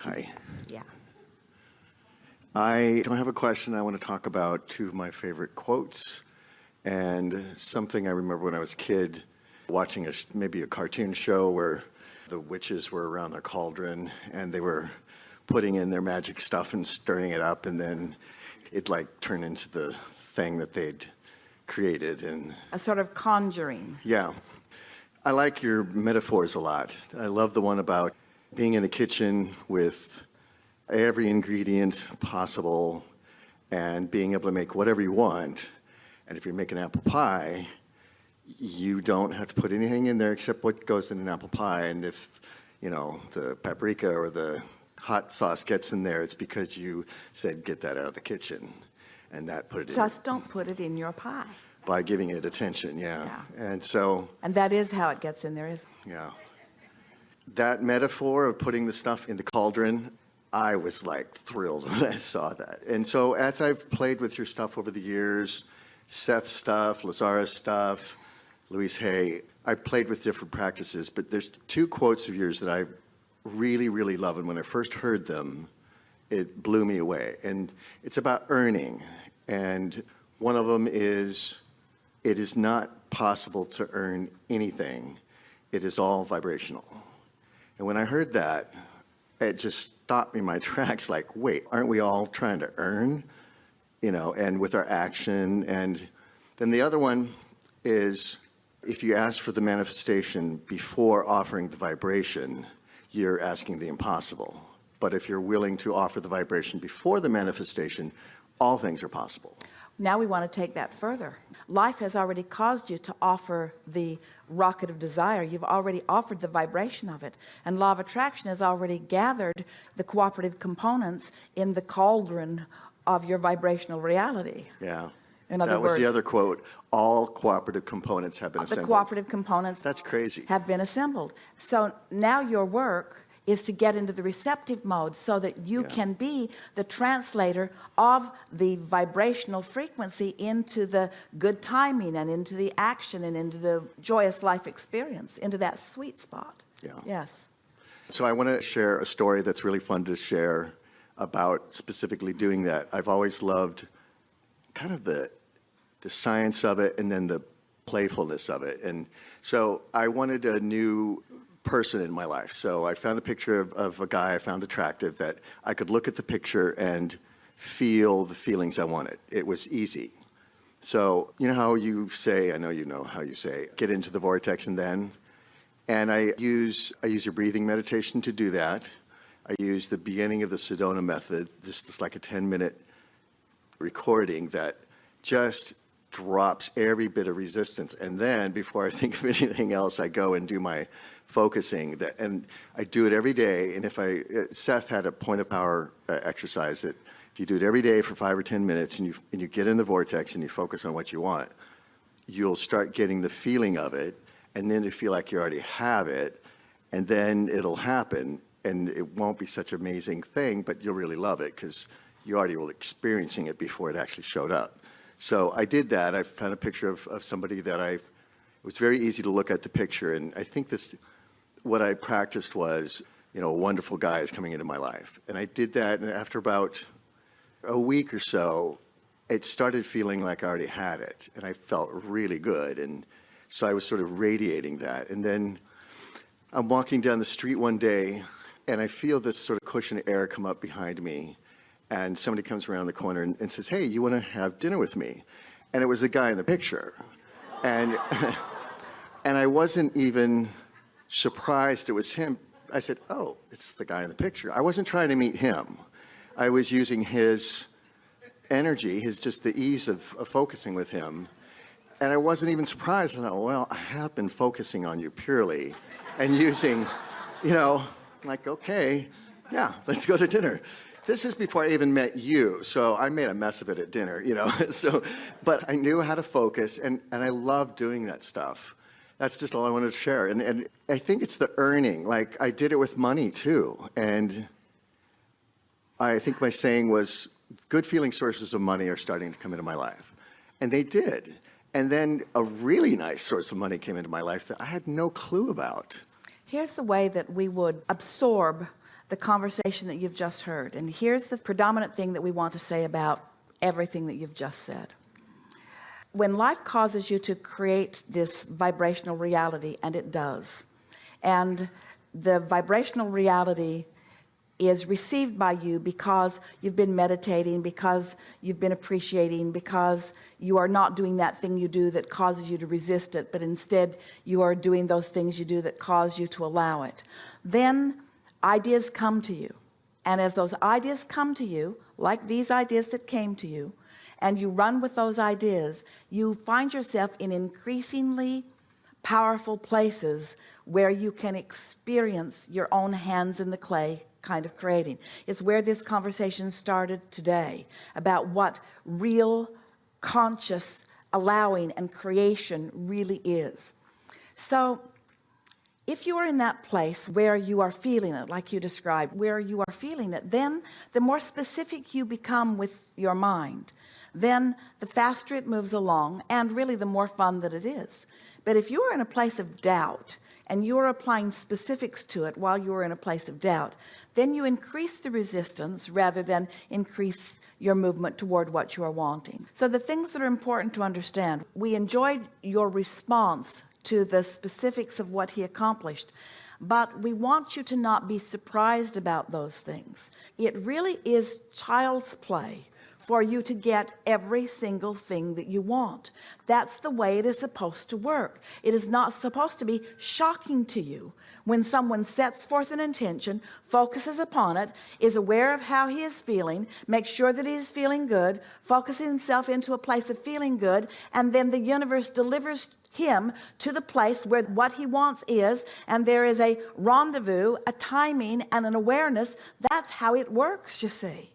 Hi. Yeah. I don't have a question. I want to talk about two of my favorite quotes and something I remember when I was a kid watching maybe a cartoon show where the witches were around their cauldron and they were putting in their magic stuff and stirring it up, and then it like turned into the thing that they'd created. And A sort of conjuring. yeah, I like your metaphors a lot. I love the one about being in a kitchen with every ingredient possible and being able to make whatever you want. And if you're making apple pie, you don't have to put anything in there except what goes in an apple pie. And if, the paprika or the hot sauce gets in there, it's because you said, get that out of the kitchen. And that put it in. Just don't put it in your pie. By giving it attention, yeah. And that is how it gets in there, isn't it? Yeah. That metaphor of putting the stuff in the cauldron, I was like thrilled when I saw that. And so as I've played with your stuff over the years, Seth's stuff, Lazara's stuff, Louise Hay, I played with different practices, but there's two quotes of yours that I really, really love. And when I first heard them, it blew me away. And it's about earning. And one of them is, it is not possible to earn anything. It is all vibrational. And when I heard that, it just stopped me in my tracks like, wait, aren't we all trying to earn? And with our action. And then the other one is, if you ask for the manifestation before offering the vibration, you're asking the impossible. But if you're willing to offer the vibration before the manifestation, all things are possible. Now we want to take that further. Life has already caused you to offer the rocket of desire. You've already offered the vibration of it. And law of attraction has already gathered the cooperative components in the cauldron of your vibrational reality. Yeah. In other that was words, the other quote. All cooperative components have been assembled. The cooperative components. That's crazy. Have been assembled. So now your work is to get into the receptive mode so that you can be the translator of the vibrational frequency into the good timing and into the action and into the joyous life experience, into that sweet spot. Yeah. Yes. So I want to share a story that's really fun to share about specifically doing that. I've always loved kind of the science of it and then the playfulness of it. And so I wanted a new person in my life. So I found a picture of a guy I found attractive that I could look at the picture and feel the feelings I wanted. It was easy. So you know how you say, I know you know how you say, get into the vortex and I use your breathing meditation to do that. I use the beginning of the Sedona method, just like a 10-minute recording that just drops every bit of resistance. And then before I think of anything else, I go and do my focusing. And I do it every day. And Seth had a point of power exercise that if you do it every day for 5 or 10 minutes and you get in the vortex and you focus on what you want, you'll start getting the feeling of it. And then you feel like you already have it. And then it'll happen. And it won't be such an amazing thing, but you'll really love it because you already were experiencing it before it actually showed up. So I did that. I found a picture of somebody that it was very easy to look at the picture. And I think what I practiced was, a wonderful guy is coming into my life. And I did that, and after about a week or so, it started feeling like I already had it. And I felt really good. And so I was sort of radiating that. And then I'm walking down the street one day, and I feel this sort of cushion of air come up behind me. And somebody comes around the corner and says, hey, you want to have dinner with me? And it was the guy in the picture. And and I wasn't even surprised it was him. I said, oh, it's the guy in the picture. I wasn't trying to meet him. I was using his energy, just the ease of focusing with him. And I wasn't even surprised. I thought, well, I have been focusing on you purely and using, like, okay, yeah, let's go to dinner. This is before I even met you, so I made a mess of it at dinner, but I knew how to focus, and I love doing that stuff. That's just all I wanted to share. And I think it's the earning. Like, I did it with money, too. And I think my saying was, good feeling sources of money are starting to come into my life. And they did. And then a really nice source of money came into my life that I had no clue about. Here's the way that we would absorb the conversation that you've just heard. And here's the predominant thing that we want to say about everything that you've just said. When life causes you to create this vibrational reality, and it does, and the vibrational reality is received by you because you've been meditating, because you've been appreciating, because you are not doing that thing you do that causes you to resist it, but instead you are doing those things you do that cause you to allow it. Then ideas come to you, and as those ideas come to you, like these ideas that came to you, and you run with those ideas, you find yourself in increasingly powerful places where you can experience your own hands in the clay kind of creating. It's where this conversation started today, about what real conscious allowing and creation really is. So if you are in that place where you are feeling it, like you described, where you are feeling it, then the more specific you become with your mind, then the faster it moves along, and really the more fun that it is. But if you are in a place of doubt and you're applying specifics to it while you're in a place of doubt, then you increase the resistance rather than increase your movement toward what you are wanting. So the things that are important to understand: we enjoyed your response to the specifics of what he accomplished, but we want you to not be surprised about those things. It really is child's play for you to get every single thing that you want. That's the way it is supposed to work. It is not supposed to be shocking to you when someone sets forth an intention, focuses upon it, is aware of how he is feeling, makes sure that he is feeling good, focuses himself into a place of feeling good, and then the universe delivers him to the place where what he wants is, and there is a rendezvous, a timing, and an awareness. That's how it works, you see.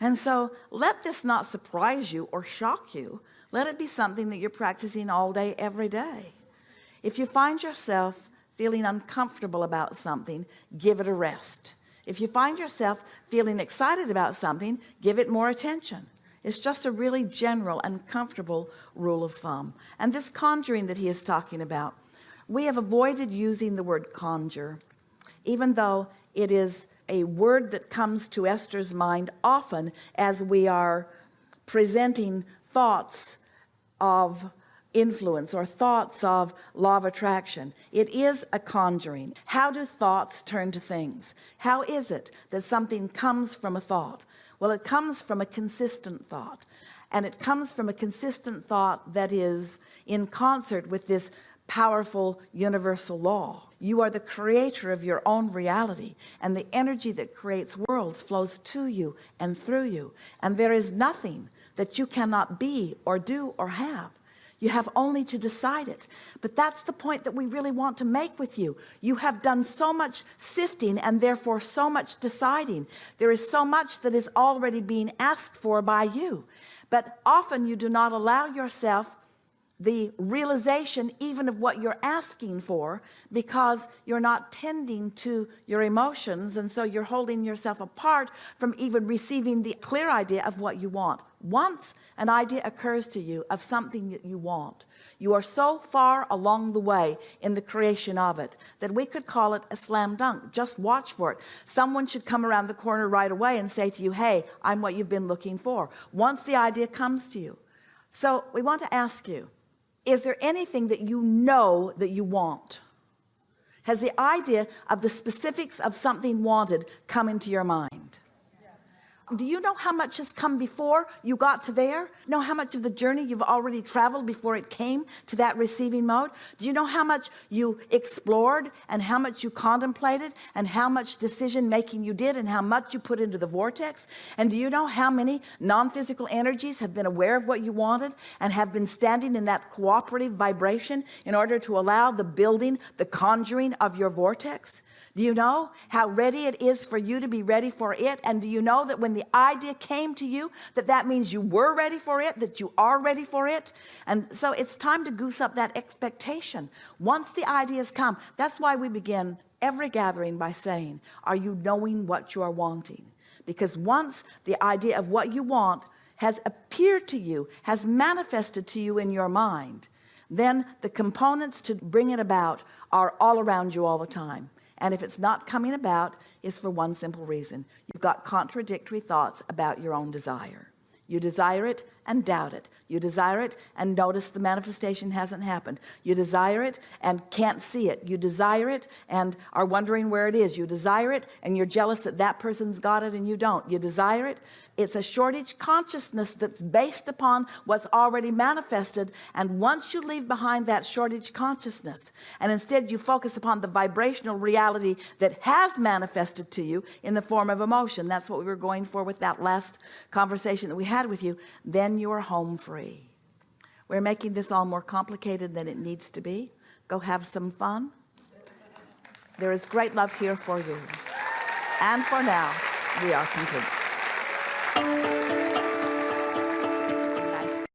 And so let this not surprise you or shock you. Let it be something that you're practicing all day, every day. If you find yourself feeling uncomfortable about something, give it a rest. If you find yourself feeling excited about something, give it more attention. It's just a really general and comfortable rule of thumb. And this conjuring that he is talking about, we have avoided using the word conjure, even though it is a word that comes to Esther's mind often as we are presenting thoughts of influence or thoughts of law of attraction. It is a conjuring. How do thoughts turn to things? How is it that something comes from a thought? Well, it comes from a consistent thought, and it comes from a consistent thought that is in concert with this powerful universal law. You are the creator of your own reality, and the energy that creates worlds flows to you and through you, and there is nothing that you cannot be or do or have. You have only to decide it. But that's the point that we really want to make with you. You have done so much sifting and therefore so much deciding. There is so much that is already being asked for by you, but often you do not allow yourself the realization even of what you're asking for, because you're not tending to your emotions, and so you're holding yourself apart from even receiving the clear idea of what you want. Once an idea occurs to you of something that you want, you are so far along the way in the creation of it that we could call it a slam dunk. Just watch for it. Someone should come around the corner right away and say to you, hey, I'm what you've been looking for, once the idea comes to you. So we want to ask you, is there anything that you know that you want? Has the idea of the specifics of something wanted come into your mind? Do you know how much has come before you got to there? Know how much of the journey you've already traveled before it came to that receiving mode? Do you know how much you explored and how much you contemplated and how much decision making you did and how much you put into the vortex? And do you know how many non-physical energies have been aware of what you wanted and have been standing in that cooperative vibration in order to allow the building, the conjuring of your vortex? Do you know how ready it is for you to be ready for it? And do you know that when the idea came to you, that means you were ready for it, that you are ready for it? And so it's time to goose up that expectation. Once the ideas come, that's why we begin every gathering by saying, are you knowing what you are wanting? Because once the idea of what you want has appeared to you, has manifested to you in your mind, then the components to bring it about are all around you all the time. And if it's not coming about, it's for one simple reason. You've got contradictory thoughts about your own desire. You desire it and doubt it. You desire it and notice the manifestation hasn't happened. You desire it and can't see it. You desire it and are wondering where it is. You desire it and you're jealous that that person's got it and you don't. You desire it. It's a shortage consciousness that's based upon what's already manifested. And once you leave behind that shortage consciousness and instead you focus upon the vibrational reality that has manifested to you in the form of emotion, that's what we were going for with that last conversation that we had with you, then you are home free. We're making this all more complicated than it needs to be. Go have some fun. There is great love here for you. And for now, we are complete.